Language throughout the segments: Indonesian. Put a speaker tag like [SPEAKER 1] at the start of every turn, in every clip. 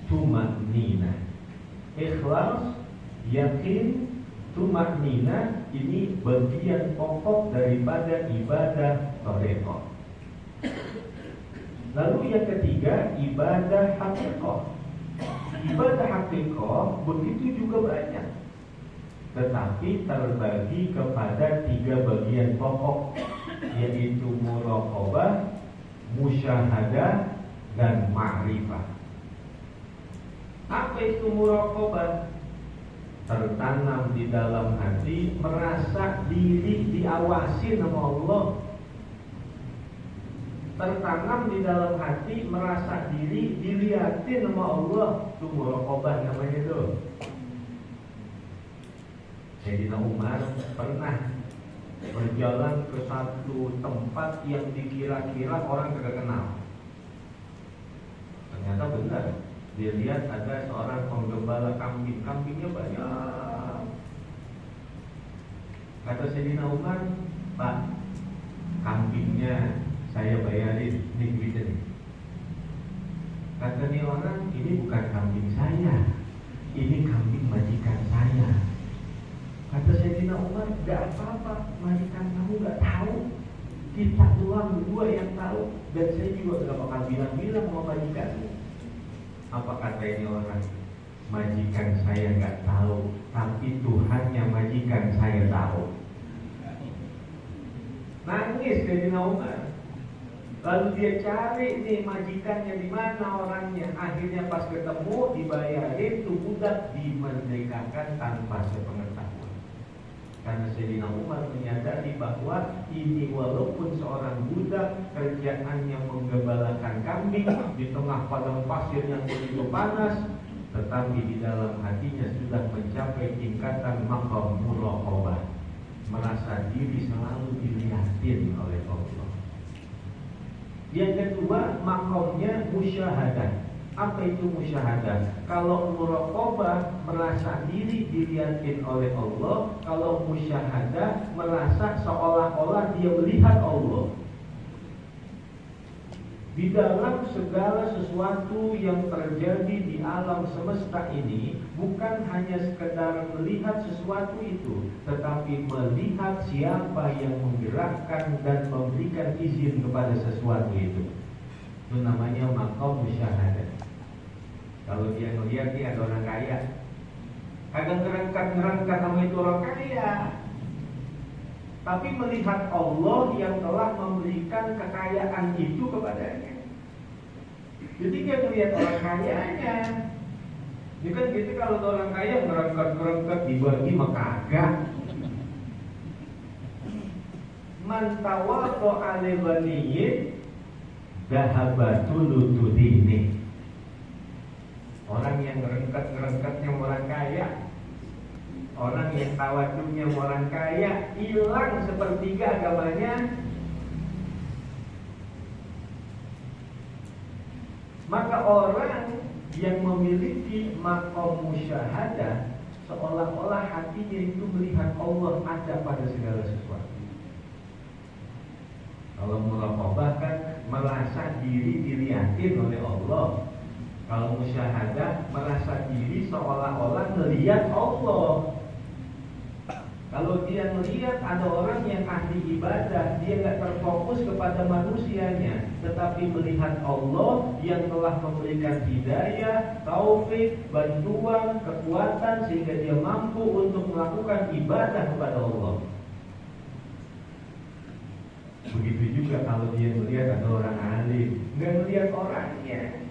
[SPEAKER 1] tumanina. Ikhlas, yakin, tumanina ini bagian pokok daripada ibadah tarekat. Lalu yang ketiga, ibadah haqiqah. Ibadah haqiqah begitu juga banyak, tetapi terbagi kepada 3 bagian pokok, yaitu muraqabah, musyahadah, dan ma'rifah. Apa itu muraqabah? Tertanam di dalam hati, merasa diri diawasi sama Allah. Tertanam di dalam hati, merasa diri dilihatin sama Allah. Itu muraqabah namanya itu. Sayyidina Umar pernah berjalan ke satu tempat yang dikira-kira orang tidak kenal. Ternyata benar. Dia lihat ada seorang penggembala kambing. Kambingnya banyak. Kata Sayyidina Umar, "Pak, kambingnya saya bayarin, ini duitnya nih." Kata nih orang, "Ini bukan kambing saya, ini kambing majikan saya." Kata Sayyidina Umar, "Gak apa-apa, majikan kamu gak tahu, kita doang berdua yang tahu, dan saya juga gak bakal bilang-bilang sama majikanmu." Apa kata ini orang? "Majikan saya gak tahu, tapi Tuhannya majikan saya tahu." Nangis Sayyidina Umar. Lalu dia cari nih majikannya di mana orangnya. Akhirnya pas ketemu, dibayarin, tuh budak dimerdekakan tanpa sepengetahuan. Karena Sayyidina Umar menyadari bahwa ini walaupun seorang budak, kerjaannya menggembalakan kambing di tengah padang pasir yang begitu panas, tetapi di dalam hatinya sudah mencapai tingkatan maqam muraqabah, merasa diri selalu dilihatin oleh Allah. Yang kedua, makomnya musyahadah. Apa itu musyahadah? Kalau muraqabah, merasa diri dilihatin oleh Allah. Kalau musyahadah, merasa seolah-olah dia melihat Allah. Di dalam segala sesuatu yang terjadi di alam semesta ini, bukan hanya sekedar melihat sesuatu itu, tetapi melihat siapa yang menggerakkan dan memberikan izin kepada sesuatu itu. Itu namanya maqam musyahadah. Kalau dia melihat nih ada orang kaya, kadang ngerangkat sama itu orang kaya, tapi melihat Allah yang telah memberikan kekayaan itu kepadanya. Jadi dia melihat orang kayanya. Ini kan gitu, kalau orang kaya ngerangkat dibagi mah kagak. Man tawaddo ale baniyin dahabatul lududini. Orang yang ngerengkat-ngerengkatnya orang kaya, orang yang tawaduknya orang kaya, hilang sepertiga agamanya. Maka orang yang memiliki maqam musyahadah, seolah-olah hatinya itu melihat Allah ada pada segala sesuatu. Kalau muraqabah kan merasa diri dilihatin oleh Allah. Kalau musyahadah, merasa diri seolah-olah melihat Allah. Kalau dia melihat ada orang yang ahli ibadah, dia nggak terfokus kepada manusianya, tetapi melihat Allah yang telah memberikan hidayah, taufik, bantuan, kekuatan, sehingga dia mampu untuk melakukan ibadah kepada Allah. Begitu juga kalau dia melihat ada orang alim, nggak melihat orangnya,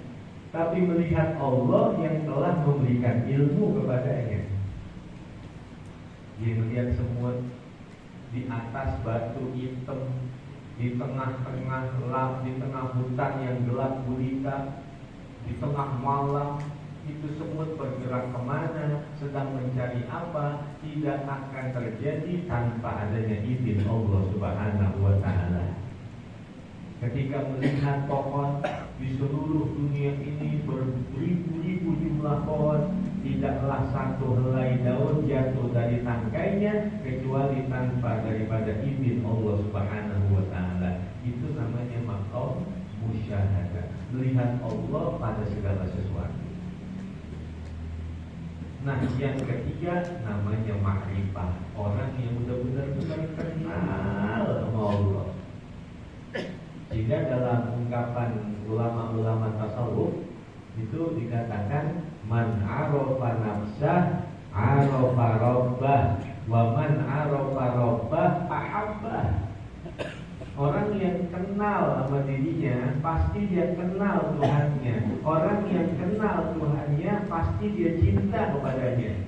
[SPEAKER 1] tapi melihat Allah yang telah memberikan ilmu kepadanya. Dia melihat semut di atas batu hitam, di tengah-tengah gelap, di tengah hutan yang gelap gulita, di tengah malam. Itu semut bergerak kemana, sedang mencari apa, tidak akan terjadi tanpa adanya izin Allah Subhanahu wa Ta'ala. Ketika melihat pohon di seluruh dunia ini beribu-ribu jumlah pohon, tidaklah satu helai daun jatuh dari tangkainya kecuali tanpa daripada izin Allah Subhanahu wa Ta'ala. Itu namanya maqam musyahadah, melihat Allah pada segala sesuatu. Nah, yang ketiga namanya ma'rifah. Orang yang benar-benar kenal sama Allah. Sehingga dalam ungkapan ulama-ulama tasawuf itu dikatakan man arafa nafsah arafa rabbah wa man arafa rabbah ahabbah. Orang yang kenal sama dirinya pasti dia kenal Tuhannya. Orang yang kenal Tuhannya pasti dia cinta kepadanya.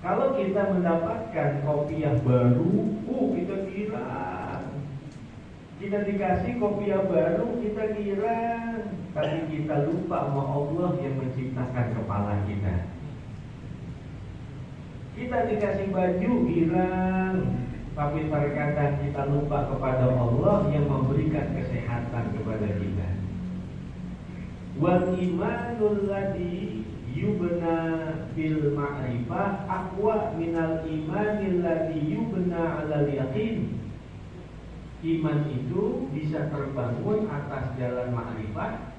[SPEAKER 1] Kalau kita mendapatkan kopiah baru, kita kira. Kita dikasih kopiah baru, kita kira. Tapi kita lupa sama Allah yang menciptakan kepala kita. Kita dikasih baju girang, tapi terkadang kita lupa kepada Allah yang memberikan kesehatan kepada kita. Wal imanul ladzi yubna bil ma'rifah aqwa minal imanil ladzi yubna 'alal yaqin. Iman itu bisa terbangun atas jalan ma'rifah.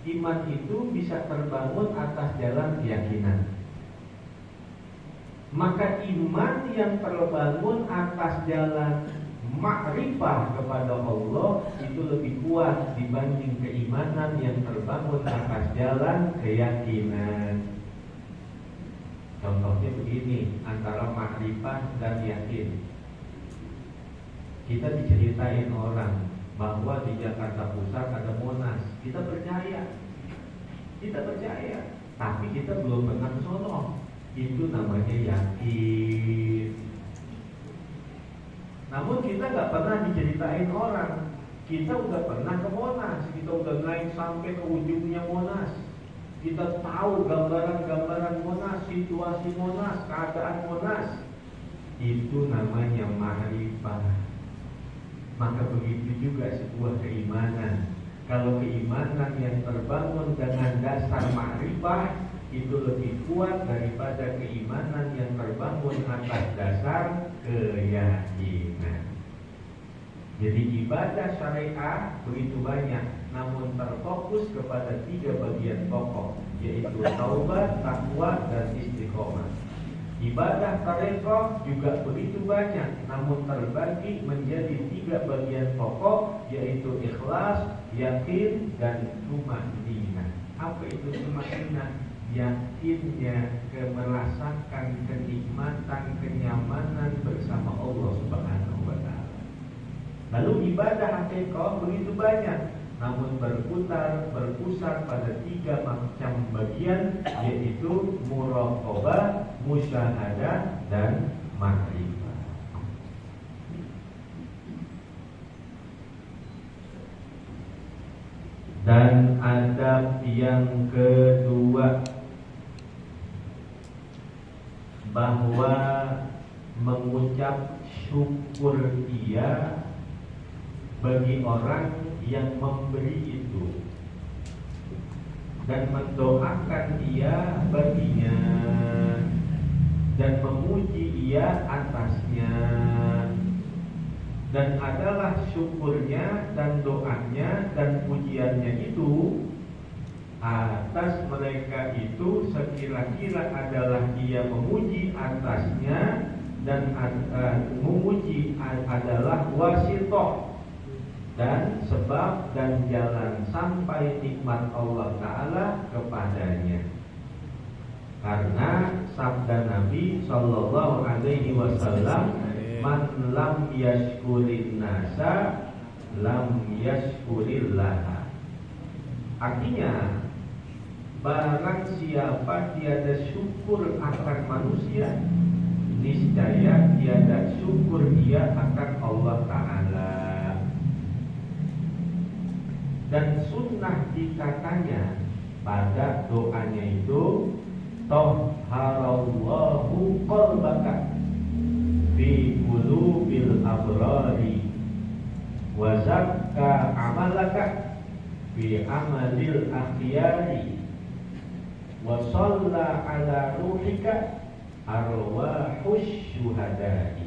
[SPEAKER 1] Iman itu bisa terbangun atas jalan keyakinan. Maka iman yang terbangun atas jalan ma'rifah kepada Allah itu lebih kuat dibanding keimanan yang terbangun atas jalan keyakinan. Contohnya begini, antara ma'rifah dan yakin. Kita diceritain orang bahwa di Jakarta Pusat ada Monas. Kita percaya, tapi kita belum pernah ke sono. Itu namanya yakin. Namun kita nggak pernah diceritain orang. Kita udah pernah ke Monas, kita udah naik sampai ke ujungnya Monas. Kita tahu gambaran-gambaran Monas, situasi Monas, keadaan Monas. Itu namanya ma'rifah. Maka begitu juga sebuah keimanan. Kalau keimanan yang terbangun dengan dasar ma'rifah itu lebih kuat daripada keimanan yang terbangun atas dasar keyakinan. Jadi ibadah syariah begitu banyak, namun terfokus kepada 3 bagian pokok, yaitu taubat, takwa, dan istiqomah. Ibadah tarekat juga begitu banyak, namun terbagi menjadi 3 bagian pokok, yaitu ikhlas, yakin, dan tumanninah. Apa itu tumanninah? Yakinnya merasakan kenikmatan, kenyamanan bersama Allah Subhanahu wa ta'ala. Lalu ibadah hakikat begitu banyak, namun berpusat pada 3 macam bagian, yaitu muraqabah, musyahadah, dan ma'rifah. Dan adab yang kedua, bahwa mengucap syukur dia bagi orang yang memberi itu dan mendoakan ia baginya dan memuji ia atasnya, dan adalah syukurnya dan doanya dan pujiannya itu atas mereka itu sekira-kira adalah ia memuji atasnya, dan memuji adalah wasitoh dan sebab dan jalan sampai nikmat Allah Ta'ala kepadanya. Karena sabda Nabi Sallallahu Alaihi Wasallam, man lam yashkurin nasa lam yashkurillah. Artinya, barang siapa tiada syukur akan manusia, niscaya tiada syukur dia akan Allah Ta'ala. Dan sunnah dikatanya pada doanya itu, Tahharallahu qalbaka fi qulubil abrari wa zakka amalaka fi amalil akhyari wa shalla ala ruhika arwahush syuhadai.